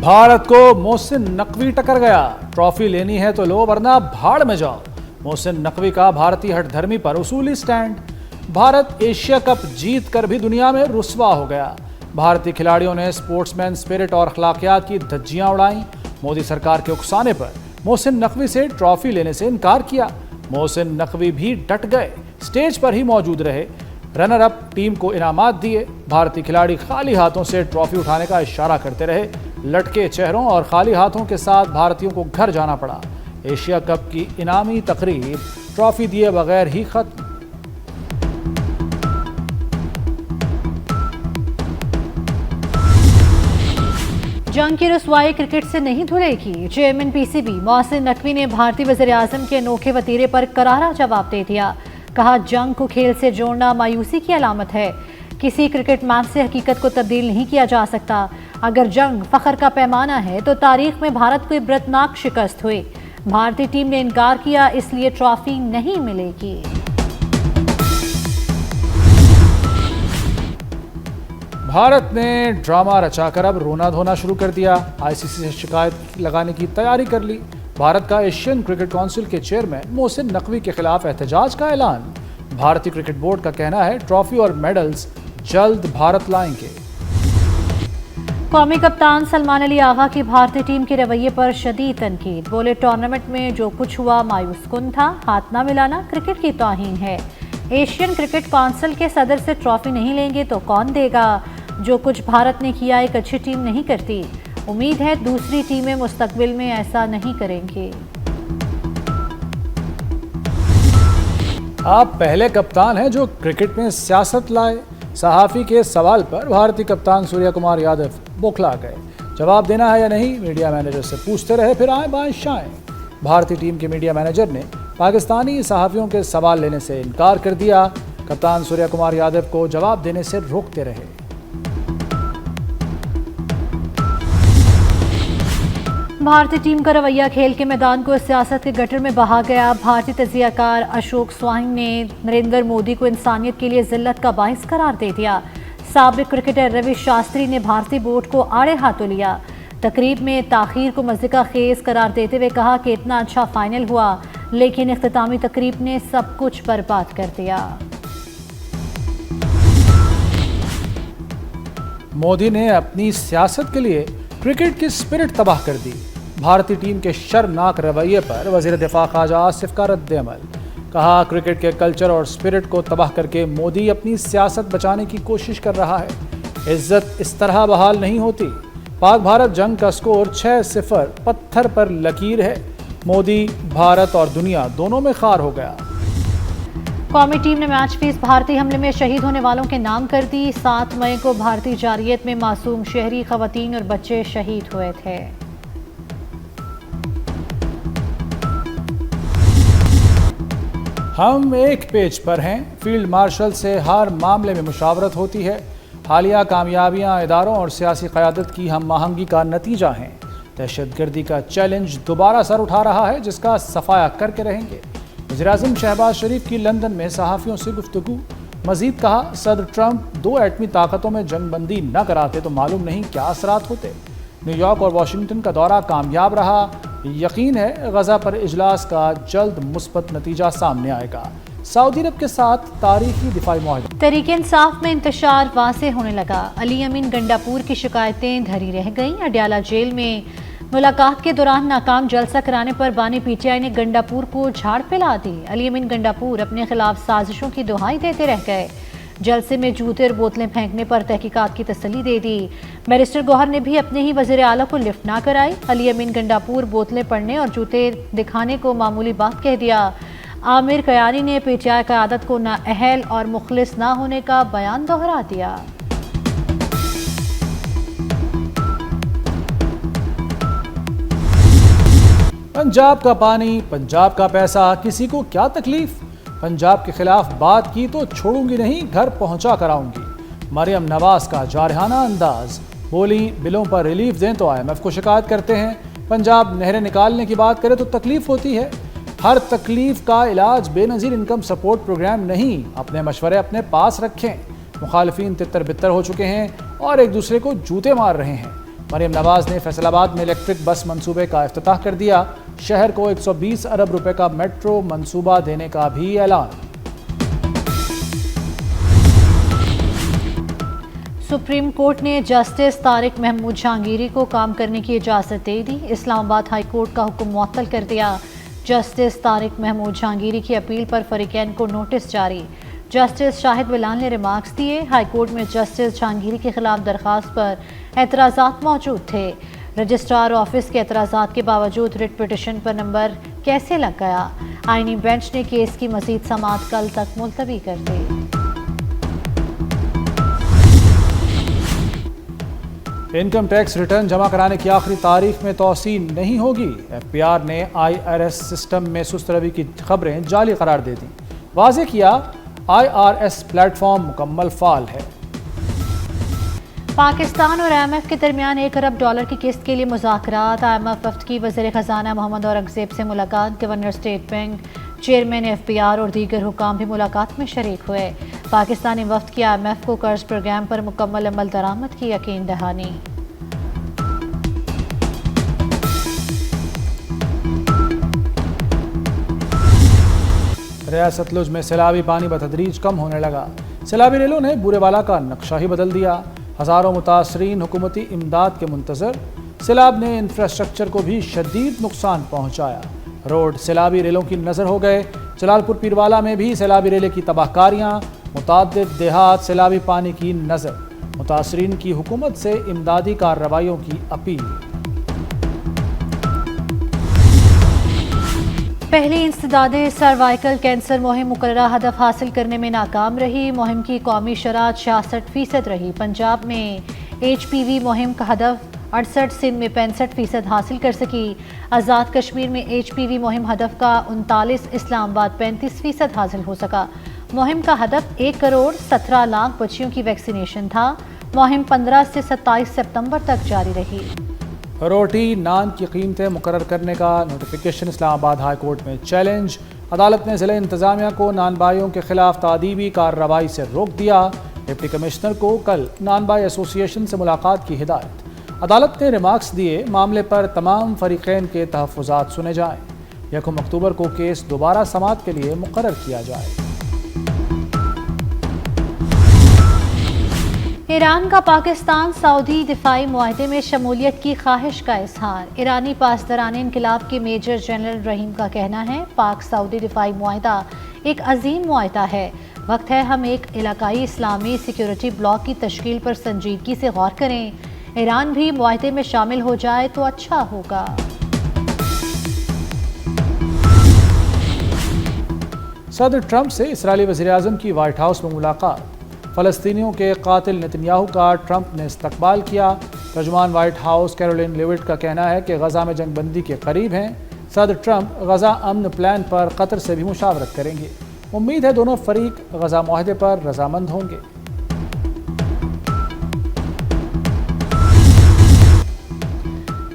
भारत को मोहसिन नकवी टकर गया। ट्रॉफी लेनी है तो लो वरना भाड़ में जाओ। मोहसिन नकवी का भारतीय हठधर्मी पर उसूली स्टैंड। भारत एशिया कप जीत कर भी दुनिया में रुस्वा हो गया। भारतीय खिलाड़ियों ने स्पोर्ट्समैन स्पिरिट और अखलाकियात की धज्जियां उड़ाईं। मोदी सरकार के उकसाने पर मोहसिन नकवी से ट्रॉफी लेने से इनकार किया। मोहसिन नकवी भी डट गए, स्टेज पर ही मौजूद रहे। रनर अप टीम को इनामात दिए। भारतीय खिलाड़ी खाली हाथों से ट्रॉफी उठाने का इशारा करते रहे। लटके चेहरों और खाली हाथों के साथ भारतीयों को घर जाना पड़ा। एशिया कप की इनामी तकरीब ट्रॉफी दिए बगैर ही खत्म। जंग की रसवाई क्रिकेट से नहीं धुलेगी। चेयरमैन पीसीबी मोहसिन नकवी ने भारतीय वज़ीर-ए-आज़म के अनोखे वतीरे पर करारा जवाब दे दिया। कहा, जंग को खेल से जोड़ना मायूसी की अलामत है। किसी क्रिकेट मैच से हकीकत को तब्दील नहीं किया जा सकता। अगर जंग फख्र का पैमाना है तो तारीख में भारत को इबरतनाक शिकस्त हुई। भारतीय टीम ने इनकार किया, इसलिए ट्रॉफी नहीं मिलेगी। भारत ने ड्रामा रचाकर अब रोना धोना शुरू कर दिया। आईसीसी से शिकायत लगाने की तैयारी कर ली। भारत का एशियन क्रिकेट काउंसिल के चेयरमैन मोहसिन नकवी के खिलाफ एहतजाज का ऐलान। भारतीय क्रिकेट बोर्ड का कहना है ट्रॉफी और मेडल्स जल्द भारत लाएंगे। कौमी कप्तान सलमान अली आगा की भारतीय टीम के रवैये पर शदीद तनकीद। बोले, टूर्नामेंट में जो कुछ हुआ मायूस कुन था। हाथ ना मिलाना क्रिकेट की तौहीन है। एशियन क्रिकेट काउंसिल के सदर से ट्रॉफी नहीं लेंगे तो कौन देगा। जो कुछ भारत ने किया एक अच्छी टीम नहीं करती। उम्मीद है दूसरी टीमें मुस्तकबिल में ऐसा नहीं करेंगी। आप पहले कप्तान हैं जो क्रिकेट में सियासत लाए। सहाफ़ी के सवाल पर भारतीय कप्तान सूर्य कुमार यादव बौखला गए। जवाब देना है या नहीं, मीडिया मैनेजर से पूछते रहे, फिर आए बाएं शाएं। भारतीय टीम के मीडिया मैनेजर ने पाकिस्तानी सहाफ़ियों के सवाल लेने से इनकार कर दिया। कप्तान सूर्य कुमार यादव को जवाब देने से रोकते रहे। भारतीय टीम का रवैया खेल के मैदान को सियासत के गटर में बहा गया। भारतीय तजियाकार अशोक स्वाइन ने नरेंद्र मोदी को इंसानियत के लिए जिल्लत का बाइस करार दे दिया। साबिक क्रिकेटर रवि शास्त्री ने भारतीय बोर्ड को आड़े हाथों लिया। तकरीब में ताखीर को मज़ीका खेज करार देते हुए कहा कि इतना अच्छा फाइनल हुआ, लेकिन इख्तितामी तकरीब ने सब कुछ बर्बाद कर दिया। मोदी ने अपनी सियासत के लिए क्रिकेट की स्पिरिट तबाह कर दी। भारतीय टीम के शर्मनाक रवैये पर वज़ीर दिफा ख्वाजा आसिफ का रद्द-ए-अमल। कहा, क्रिकेट के कल्चर और स्पिरिट को तबाह करके मोदी अपनी सियासत बचाने की कोशिश कर रहा है। इज्जत इस तरह बहाल नहीं होती। पाक भारत जंग का स्कोर 6-0 पत्थर पर लकीर है। मोदी, भारत और दुनिया दोनों में खार हो गया। कौमी टीम ने मैच फीस भारतीय हमले में शहीद होने वालों के नाम कर दी। 7 मई को भारतीय जारियत में मासूम शहरी खवातीन और बच्चे शहीद हुए थे। हम एक पेज पर हैं। फील्ड मार्शल से हर मामले में मुशावरत होती है। हालिया कामयाबियां इदारों और सियासी क़यादत की हम आहंगी का नतीजा हैं। दहशतगर्दी का चैलेंज दोबारा सर उठा रहा है, जिसका सफाया करके रहेंगे। वज़ीर-ए-आज़म शहबाज शरीफ की लंदन में सहाफ़ियों से गुफ्तगू। मज़ीद कहा, सदर ट्रंप 2 एटमी ताकतों में जंगबंदी न कराते तो मालूम नहीं क्या असरात होते। न्यूयॉर्क और वाशिंगटन का दौरा कामयाब रहा। यकीन है गज़ा पर इजलास का जल्द मुस्बत नतीजा सामने आएगा। सऊदी अरब के साथ तारीखी दिफाई मुआहदा। तहरीक इंसाफ में इंतशार वाज़ेह होने लगा। अली अमीन गंडापुर की शिकायतें धरी रह गईं। अडयाला जेल में मुलाकात के दौरान नाकाम जलसा कराने पर बानी पीटीआई ने गंडापुर को झाड़ पे ला दी। अली अमीन गंडापुर अपने खिलाफ साजिशों की दुहाई देते रह गए। जलसे में जूते और बोतलें फेंकने पर तहकीकात की तसल्ली दे दी। बैरिस्टर गौहर ने भी अपने ही वज़ीर आला को लिफ्ट ना कराई। अली अमीन गंडापुर बोतलें पढ़ने और जूते दिखाने को मामूली बात कह दिया। आमिर कयानी ने पीटीआई क़यादत को नाअहल और मुखलिस ना होने का बयान दोहरा दिया। पंजाब का पानी, पंजाब का पैसा, किसी को क्या तकलीफ। पंजाब के खिलाफ बात की तो छोड़ूंगी नहीं, घर पहुंचा कराऊंगी। मरियम नवाज का जारहाना अंदाज। बोली, बिलों पर रिलीफ दें तो IMF को शिकायत करते हैं। पंजाब नहरें निकालने की बात करे तो तकलीफ होती है। हर तकलीफ का इलाज बेनज़ीर इनकम सपोर्ट प्रोग्राम नहीं। अपने मशवरे अपने पास रखें। मुखालिफिन तितर बितर हो चुके हैं और एक दूसरे को जूते मार रहे हैं। مریم نواز نے فیصل آباد میں الیکٹرک بس منصوبے کا افتتاح کر دیا. شہر کو 120 ارب روپے کا میٹرو منصوبہ دینے کا بھی اعلان. سپریم کورٹ نے جسٹس طارق محمود جہانگیری کو کام کرنے کی اجازت دے دی. اسلام آباد ہائی کورٹ کا حکم معطل کر دیا. جسٹس طارق محمود جہانگیری کی اپیل پر فریقین کو نوٹس جاری. جسٹس شاہد ولان نے ریمارکس دیے. ہائی کورٹ میں جسٹس جہانگیری کے خلاف درخواست پر اعتراضات موجود تھے. رجسٹرار آفس کے اعتراضات کے باوجود ریٹ پٹیشن پر نمبر کیسے لگ گیا؟ آئینی بینچ نے کیس کی مزید سماعت کل تک ملتوی کر دی. انکم ٹیکس ریٹرن جمع کرانے کی آخری تاریخ میں توسیع نہیں ہوگی. ایف پی آر نے آئی آر ایس سسٹم میں سست روی کی خبریں جعلی قرار دے دیں. واضح کیا I R S plate form مکمل فعال ہے. پاکستان اور آئی ایم ایف کے درمیان $1 ارب کی قسط کے لیے مذاکرات. آئی ایم ایف وفد کی وزیر خزانہ محمد اورنگزیب سے ملاقات. Governor state bank, chairman F P R اور دیگر حکام بھی ملاقات میں شریک ہوئے. پاکستانی وفد کی آئی ایم ایف کو قرض پروگرام پر مکمل عمل درآمد کی یقین دہانی. ریاست ستلج میں سیلابی پانی بتدریج کم ہونے لگا. سیلابی ریلوں نے بورے والا کا نقشہ ہی بدل دیا. ہزاروں متاثرین حکومتی امداد کے منتظر. سیلاب نے انفراسٹرکچر کو بھی شدید نقصان پہنچایا. روڈ سیلابی ریلوں کی نظر ہو گئے. جلال پور پیروالا میں بھی سیلابی ریلے کی تباہ کاریاں. متعدد دیہات سیلابی پانی کی نظر. متاثرین کی حکومت سے امدادی کارروائیوں کی اپیل. پہلی انسداد سروائیکل کینسر مہم مقررہ ہدف حاصل کرنے میں ناکام رہی. مہم کی قومی شرح 66% رہی. پنجاب میں ایچ پی وی مہم کا ہدف 68، سندھ میں 65% حاصل کر سکی. آزاد کشمیر میں ایچ پی وی مہم ہدف کا 39، اسلام آباد 35% حاصل ہو سکا. مہم کا ہدف 1,17,00,000 بچیوں کی ویکسینیشن تھا. مہم 15 سے 27 سپتمبر تک جاری رہی. روٹی نان کی قیمتیں مقرر کرنے کا نوٹیفیکیشن اسلام آباد ہائی کورٹ میں چیلنج. عدالت نے ضلع انتظامیہ کو نان بائیوں کے خلاف تعدیبی کارروائی سے روک دیا. ڈپٹی کمشنر کو کل نان بائی ایسوسی ایشن سے ملاقات کی ہدایت. عدالت نے ریمارکس دیے معاملے پر تمام فریقین کے تحفظات سنے جائیں. 1 اکتوبر کو کیس دوبارہ سماعت کے لیے مقرر کیا جائے. ایران کا پاکستان سعودی دفاعی معاہدے میں شمولیت کی خواہش کا اظہار. ایرانی پاسداران انقلاب کے میجر جنرل رحیم کا کہنا ہے پاک سعودی دفاعی معاہدہ ایک عظیم معاہدہ ہے. وقت ہے ہم ایک علاقائی اسلامی سیکیورٹی بلاک کی تشکیل پر سنجیدگی سے غور کریں. ایران بھی معاہدے میں شامل ہو جائے تو اچھا ہوگا. صدر ٹرمپ سے اسرائیلی وزیراعظم کی وائٹ ہاؤس میں ملاقات. فلسطینیوں کے قاتل نتنیاہو کا ٹرمپ نے استقبال کیا. ترجمان وائٹ ہاؤس کیرولین لیوٹ کا کہنا ہے کہ غزہ میں جنگ بندی کے قریب ہیں. صدر ٹرمپ غزہ امن پلان پر قطر سے بھی مشاورت کریں گے. امید ہے دونوں فریق غزہ معاہدے پر رضامند ہوں گے.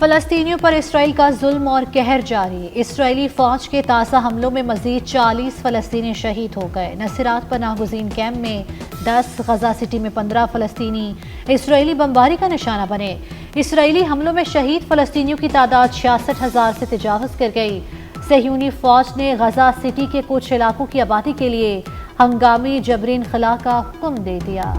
فلسطینیوں پر اسرائیل کا ظلم اور قہر جاری. اسرائیلی فوج کے تازہ حملوں میں مزید 40 فلسطینی شہید ہو گئے. نصیرات پناہ گزین کیمپ میں 10، غزہ سٹی میں 15 فلسطینی اسرائیلی بمباری کا نشانہ بنے. اسرائیلی حملوں میں شہید فلسطینیوں کی تعداد 66,000 سے تجاوز کر گئی. صہیونی فوج نے غزہ سٹی کے کچھ علاقوں کی آبادی کے لیے ہنگامی جبری انخلاء کا حکم دے دیا.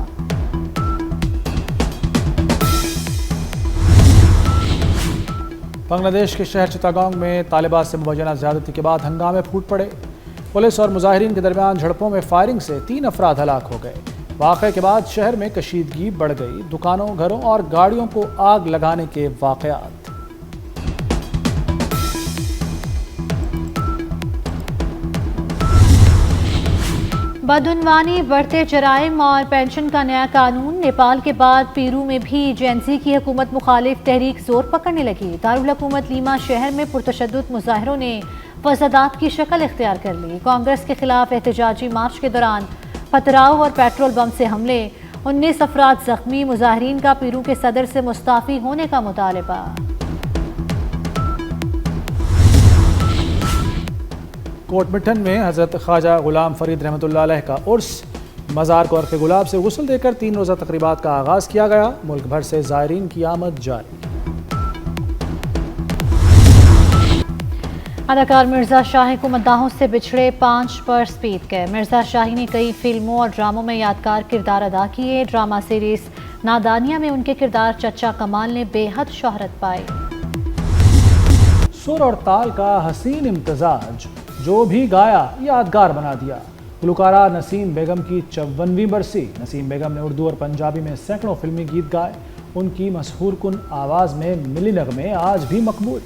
بنگلہ دیش کے شہر چٹاگانگ میں طالبات سے مبینہ زیادتی کے بعد ہنگامے پھوٹ پڑے. پولیس اور مظاہرین کے درمیان جھڑپوں میں فائرنگ سے 3 افراد ہلاک ہو گئے. واقعے کے بعد شہر میں کشیدگی بڑھ گئی. دکانوں، گھروں اور گاڑیوں کو آگ لگانے کے واقعات. بدعنوانی، بڑھتے جرائم اور پینشن کا نیا قانون. نیپال کے بعد پیرو میں بھی جینزی کی حکومت مخالف تحریک زور پکڑنے لگی. دارالحکومت لیما شہر میں پرتشدد مظاہروں نے فسادات کی شکل اختیار کر لی. کانگریس کے خلاف احتجاجی مارچ کے دوران پتھراؤ اور پیٹرول بم سے حملے. 19 افراد زخمی. مظاہرین کا پیرو کے صدر سے مستعفی ہونے کا مطالبہ. کوٹ مٹن میں حضرت خواجہ غلام فرید رحمۃ اللہ علیہ کا عرس. مزار کو عرق گلاب سے غسل دے کر 3 روزہ تقریبات کا آغاز کیا گیا۔ ملک بھر سے زائرین کی آمد جاری۔ اداکار مرزا شاہی کو مداحوں سے بچھڑے 5 برس بیت گئے۔ مرزا شاہی نے کئی فلموں اور ڈراموں میں یادگار کردار ادا کیے۔ ڈرامہ سیریز نادانیہ میں ان کے کردار چچا کمال نے بے حد شہرت پائی۔ سر اور تال کا حسین امتزاج جو بھی گایا یادگار بنا دیا۔ گلوکارہ نسیم بیگم کی 54ویں برسی۔ نسیم بیگم نے اردو اور پنجابی میں سینکڑوں فلمی گیت گائے۔ ان کی مسحور کن آواز میں ملی نغمے آج بھی مقبول۔